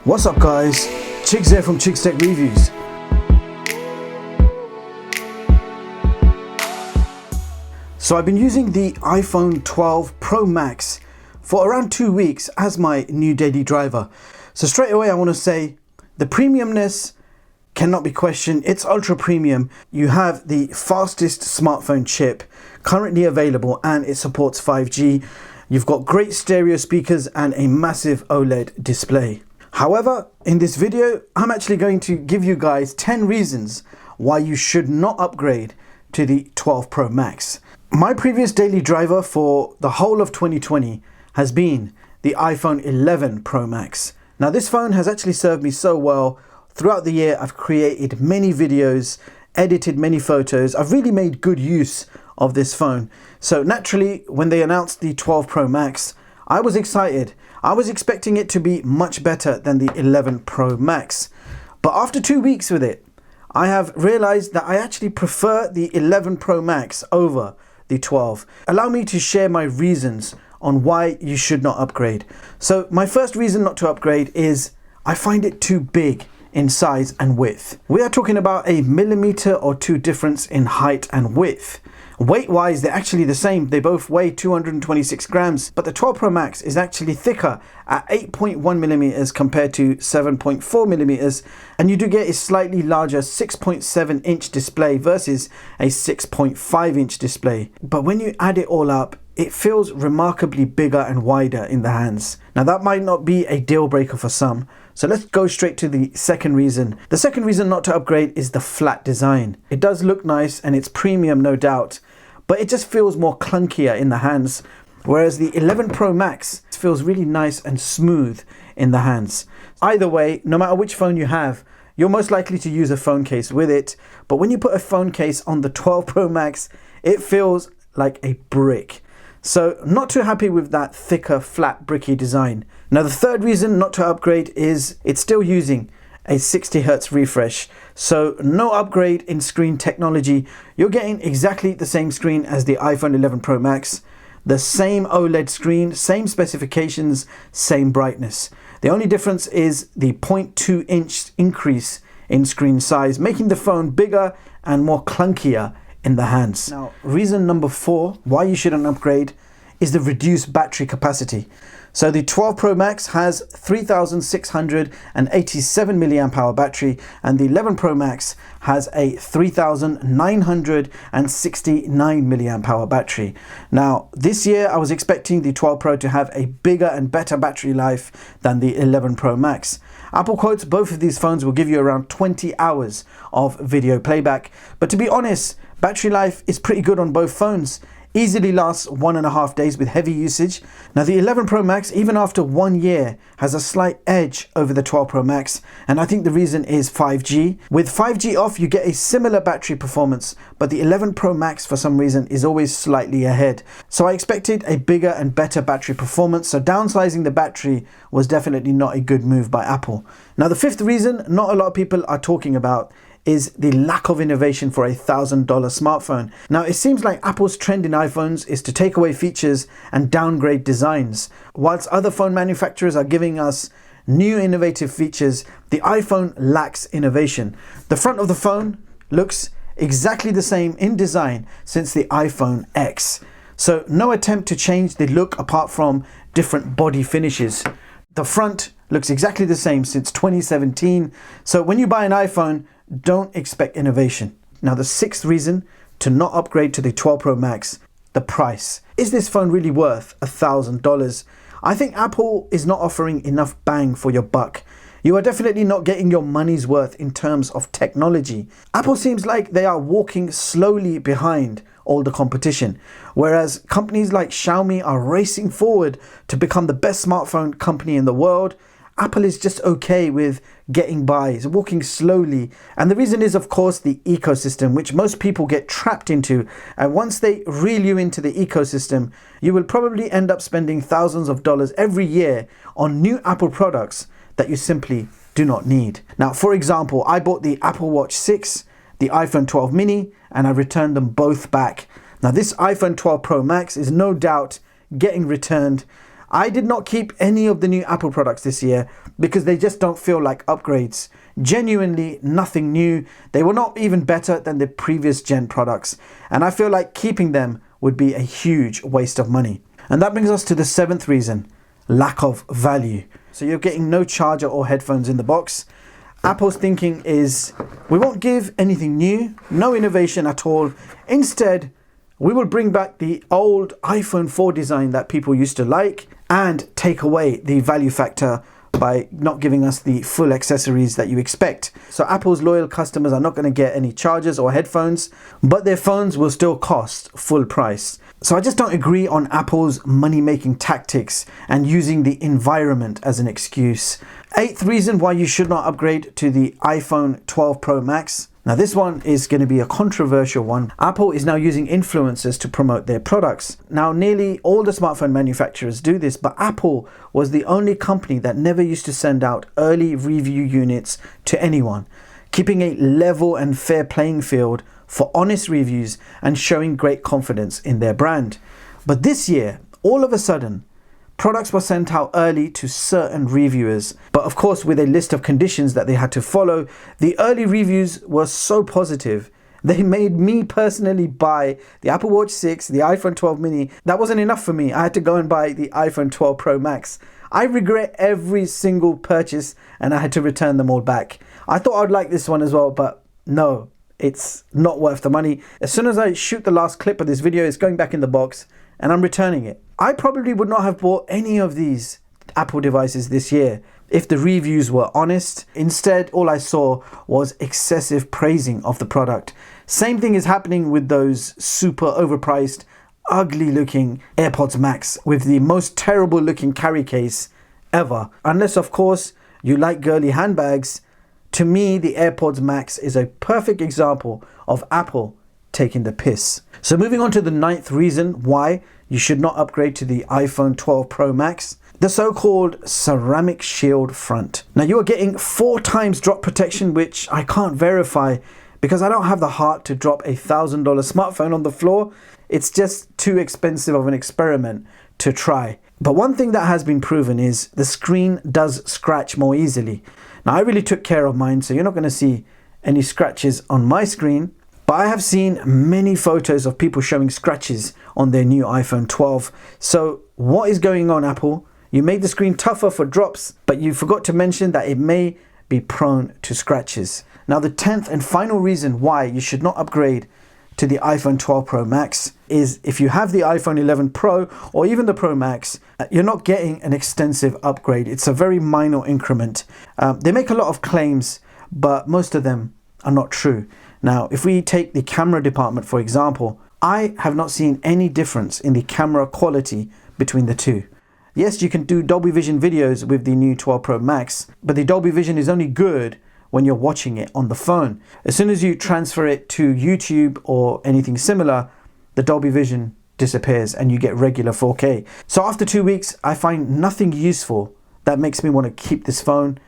What's up guys, Chigz here from Chigz Tech Reviews. So I've been using the iPhone 12 Pro Max for around 2 weeks as my new daily driver. So straight away I want to say the premiumness cannot be questioned. It's ultra premium. You have the fastest smartphone chip currently available and it supports 5G. You've got great stereo speakers and a massive OLED display. However, in this video, I'm actually going to give you guys 10 reasons why you should not upgrade to the 12 Pro Max. My previous daily driver for the whole of 2020 has been the iPhone 11 Pro Max. Now this phone has actually served me so well. Throughout the year, I've created many videos, edited many photos. I've really made good use of this phone. So naturally, when they announced the 12 Pro Max, I was excited. I was expecting it to be much better than the 11 Pro Max. But after 2 weeks with it, I have realized that I actually prefer the 11 Pro Max over the 12. Allow me to share my reasons on why you should not upgrade. So my first reason not to upgrade is I find it too big in size and width. We are talking about a millimeter or two difference in height and width. Weight wise, they're actually the same. They both weigh 226 grams, but the 12 Pro Max is actually thicker at 8.1 millimeters compared to 7.4 millimeters. And you do get a slightly larger 6.7 inch display versus a 6.5 inch display. But when you add it all up, it feels remarkably bigger and wider in the hands. Now that might not be a deal breaker for some. So let's go straight to the second reason. The second reason not to upgrade is the flat design. It does look nice and it's premium, no doubt, but it just feels more clunkier in the hands. Whereas the 11 Pro Max feels really nice and smooth in the hands. Either way, no matter which phone you have, you're most likely to use a phone case with it. But when you put a phone case on the 12 Pro Max, it feels like a brick. So not too happy with that thicker, flat, bricky design. Now the third reason not to upgrade is it's still using a 60 Hz refresh. So no upgrade in screen technology. You're getting exactly the same screen as the iPhone 11 Pro Max. The same OLED screen, same specifications, same brightness. The only difference is the 0.2 inch increase in screen size, making the phone bigger and more clunkier in the hands. Now, reason number 4 why you shouldn't upgrade is the reduced battery capacity. So the 12 Pro Max has 3,687 milliamp hour battery and the 11 Pro Max has a 3,969 milliamp hour battery. Now, this year I was expecting the 12 Pro to have a bigger and better battery life than the 11 Pro Max. Apple quotes both of these phones will give you around 20 hours of video playback, but to be honest, battery life is pretty good on both phones. Easily lasts 1.5 days with heavy usage. Now the 11 Pro Max, even after 1 year, has a slight edge over the 12 Pro Max, and I think the reason is 5G. With 5G off, you get a similar battery performance, but the 11 Pro Max for some reason is always slightly ahead. So I expected a bigger and better battery performance, so downsizing the battery was definitely not a good move by Apple. Now the fifth reason not a lot of people are talking about is the lack of innovation for a $1,000 smartphone. Now it seems like Apple's trend in iPhones is to take away features and downgrade designs. Whilst other phone manufacturers are giving us new innovative features, the iPhone lacks innovation. The front of the phone looks exactly the same in design since the iPhone X. So no attempt to change the look apart from different body finishes. The front looks exactly the same since 2017. So when you buy an iPhone, don't expect innovation. Now the sixth reason to not upgrade to the 12 Pro Max, the price. Is this phone really worth $1,000? I think Apple is not offering enough bang for your buck. You are definitely not getting your money's worth in terms of technology. Apple seems like they are walking slowly behind all the competition, whereas companies like Xiaomi are racing forward to become the best smartphone company in the world. Apple is just okay with getting by, it's walking slowly. And the reason is, of course, the ecosystem, which most people get trapped into. And once they reel you into the ecosystem, you will probably end up spending thousands of dollars every year on new Apple products that you simply do not need. Now, for example, I bought the Apple Watch 6, the iPhone 12 mini, and I returned them both back. Now, this iPhone 12 Pro Max is no doubt getting returned. I did not keep any of the new Apple products this year because they just don't feel like upgrades. Genuinely nothing new. They were not even better than the previous gen products. And I feel like keeping them would be a huge waste of money. And that brings us to the 7th reason, lack of value. So you're getting no charger or headphones in the box. Apple's thinking is, we won't give anything new, no innovation at all. Instead, we will bring back the old iPhone 4 design that people used to like and take away the value factor by not giving us the full accessories that you expect. So Apple's loyal customers are not going to get any chargers or headphones, but their phones will still cost full price. So I just don't agree on Apple's money-making tactics and using the environment as an excuse. 8th reason why you should not upgrade to the iPhone 12 Pro Max. Now this one is going to be a controversial one. Apple is now using influencers to promote their products. Now nearly all the smartphone manufacturers do this, but Apple was the only company that never used to send out early review units to anyone, keeping a level and fair playing field for honest reviews and showing great confidence in their brand. But this year, all of a sudden, products were sent out early to certain reviewers, but of course with a list of conditions that they had to follow. The early reviews were so positive, they made me personally buy the Apple Watch 6, the iPhone 12 mini. That wasn't enough for me. I had to go and buy the iPhone 12 Pro Max. I regret every single purchase and I had to return them all back. I thought I'd like this one as well, but no, it's not worth the money. As soon as I shoot the last clip of this video, it's going back in the box and I'm returning it. I probably would not have bought any of these Apple devices this year if the reviews were honest. Instead, all I saw was excessive praising of the product. Same thing is happening with those super overpriced, ugly looking AirPods Max with the most terrible looking carry case ever. Unless of course you like girly handbags. To me, the AirPods Max is a perfect example of Apple taking the piss. So moving on to the 9th reason why you should not upgrade to the iPhone 12 Pro Max, the so-called ceramic shield front. Now you are getting 4 times drop protection, which I can't verify because I don't have the heart to drop a $1,000 smartphone on the floor. It's just too expensive of an experiment to try. But one thing that has been proven is the screen does scratch more easily. Now I really took care of mine, so you're not going to see any scratches on my screen. But I have seen many photos of people showing scratches on their new iPhone 12. So what is going on, Apple? You made the screen tougher for drops, but you forgot to mention that it may be prone to scratches. Now the 10th and final reason why you should not upgrade to the iPhone 12 Pro Max is if you have the iPhone 11 Pro or even the Pro Max, you're not getting an extensive upgrade. It's a very minor increment. They make a lot of claims, but most of them are not true. Now, if we take the camera department, for example, I have not seen any difference in the camera quality between the two. Yes, you can do Dolby Vision videos with the new 12 Pro Max, but the Dolby Vision is only good when you're watching it on the phone. As soon as you transfer it to YouTube or anything similar, the Dolby Vision disappears and you get regular 4K. So after 2 weeks, I find nothing useful that makes me want to keep this phone.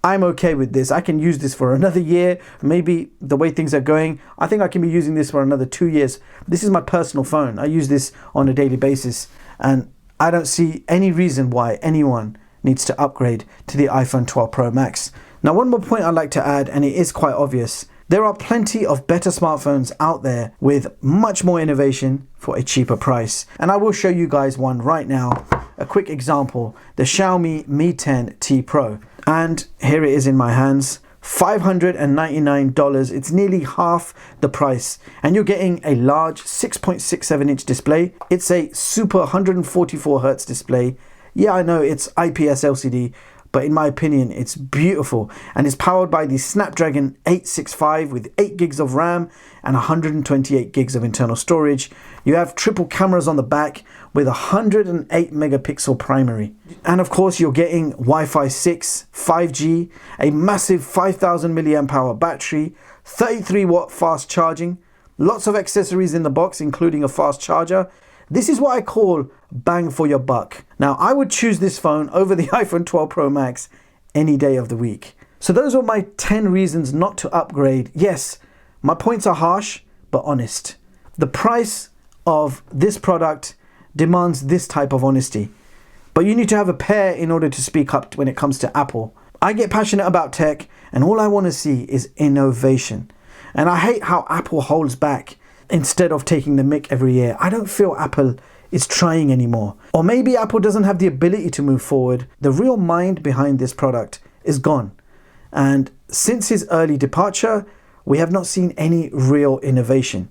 I'm okay with this. I can use this for another year. Maybe the way things are going, I think I can be using this for another 2 years. This is my personal phone. I use this on a daily basis and I don't see any reason why anyone needs to upgrade to the iPhone 12 Pro Max. Now, one more point I'd like to add, and it is quite obvious. There are plenty of better smartphones out there with much more innovation for a cheaper price. And I will show you guys one right now. A quick example, the Xiaomi Mi 10T Pro. And here it is in my hands, $599. It's nearly half the price. And you're getting a large 6.67 inch display. It's a super 144 Hertz display. Yeah, I know it's IPS LCD, but in my opinion, it's beautiful. And it's powered by the Snapdragon 865 with 8 gigs of RAM and 128 gigs of internal storage. You have triple cameras on the back with 108 megapixel primary. And of course, you're getting Wi-Fi 6, 5G, a massive 5000 milliamp hour battery, 33 watt fast charging, lots of accessories in the box, including a fast charger. This is what I call bang for your buck. Now, I would choose this phone over the iPhone 12 Pro Max any day of the week. So those are my 10 reasons not to upgrade. Yes, my points are harsh, but honest. The price of this product demands this type of honesty. But you need to have a pair in order to speak up when it comes to Apple. I get passionate about tech, and all I want to see is innovation. And I hate how Apple holds back instead of taking the mick every year. I don't feel Apple is trying anymore. Or maybe Apple doesn't have the ability to move forward. The real mind behind this product is gone. And since his early departure, we have not seen any real innovation.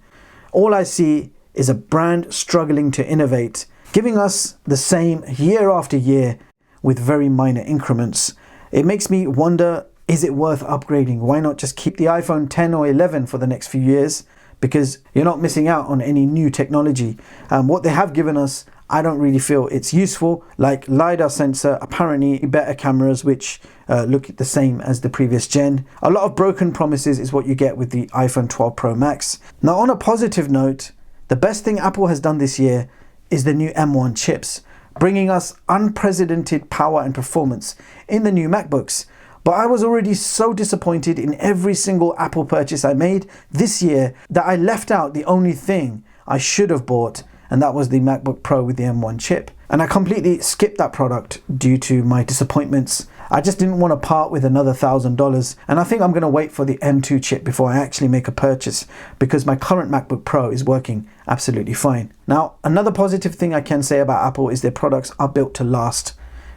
All I see is a brand struggling to innovate, giving us the same year after year with very minor increments. It makes me wonder, is it worth upgrading? Why not just keep the iPhone 10 or 11 for the next few years? Because you're not missing out on any new technology. What they have given us, I don't really feel it's useful, like LiDAR sensor, apparently better cameras which look the same as the previous gen. A lot of broken promises is what you get with the iPhone 12 Pro Max. Now, on a positive note, the best thing Apple has done this year is the new M1 chips, bringing us unprecedented power and performance in the new MacBooks. But I was already so disappointed in every single Apple purchase I made this year that I left out the only thing I should have bought, and that was the MacBook Pro with the M1 chip. And I completely skipped that product due to my disappointments. I just didn't want to part with another $1,000, and I think I'm going to wait for the M2 chip before I actually make a purchase, because my current MacBook Pro is working absolutely fine. Now, another positive thing I can say about Apple is their products are built to last.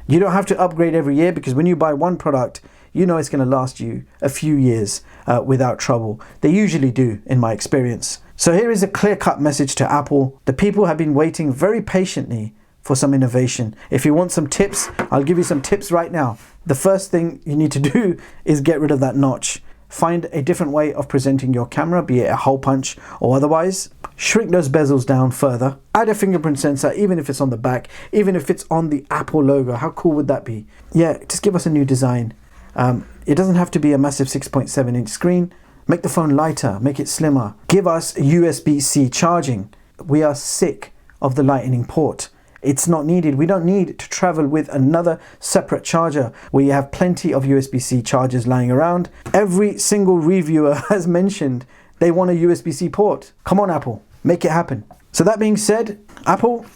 You don't have to upgrade every year, because when you buy one product, you know it's going to last you a few years without trouble. They usually do, in my experience. So here is a clear-cut message to Apple. The people have been waiting very patiently for some innovation. If you want some tips, I'll give you some tips right now. The first thing you need to do is get rid of that notch. Find a different way of presenting your camera, be it a hole punch or otherwise. Shrink those bezels down further. Add a fingerprint sensor, even if it's on the back, even if it's on the Apple logo. How cool would that be? Yeah, just give us a new design. It doesn't have to be a massive 6.7-inch screen. Make the phone lighter, make it slimmer. Give us USB-C charging. We are sick of the Lightning port. It's not needed. We don't need to travel with another separate charger where you have plenty of USB-C chargers lying around. Every single reviewer has mentioned they want a USB-C port. Come on, Apple, make it happen. So that being said, Apple,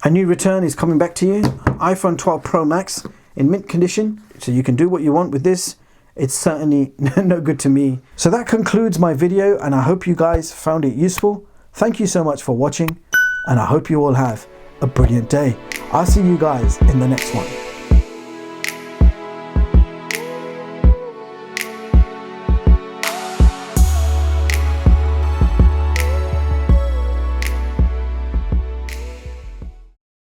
a new return is coming back to you. iPhone 12 Pro Max in mint condition, so you can do what you want with this. It's certainly no good to me. So that concludes my video, and I hope you guys found it useful. Thank you so much for watching, and I hope you all have a brilliant day. I'll see you guys in the next one.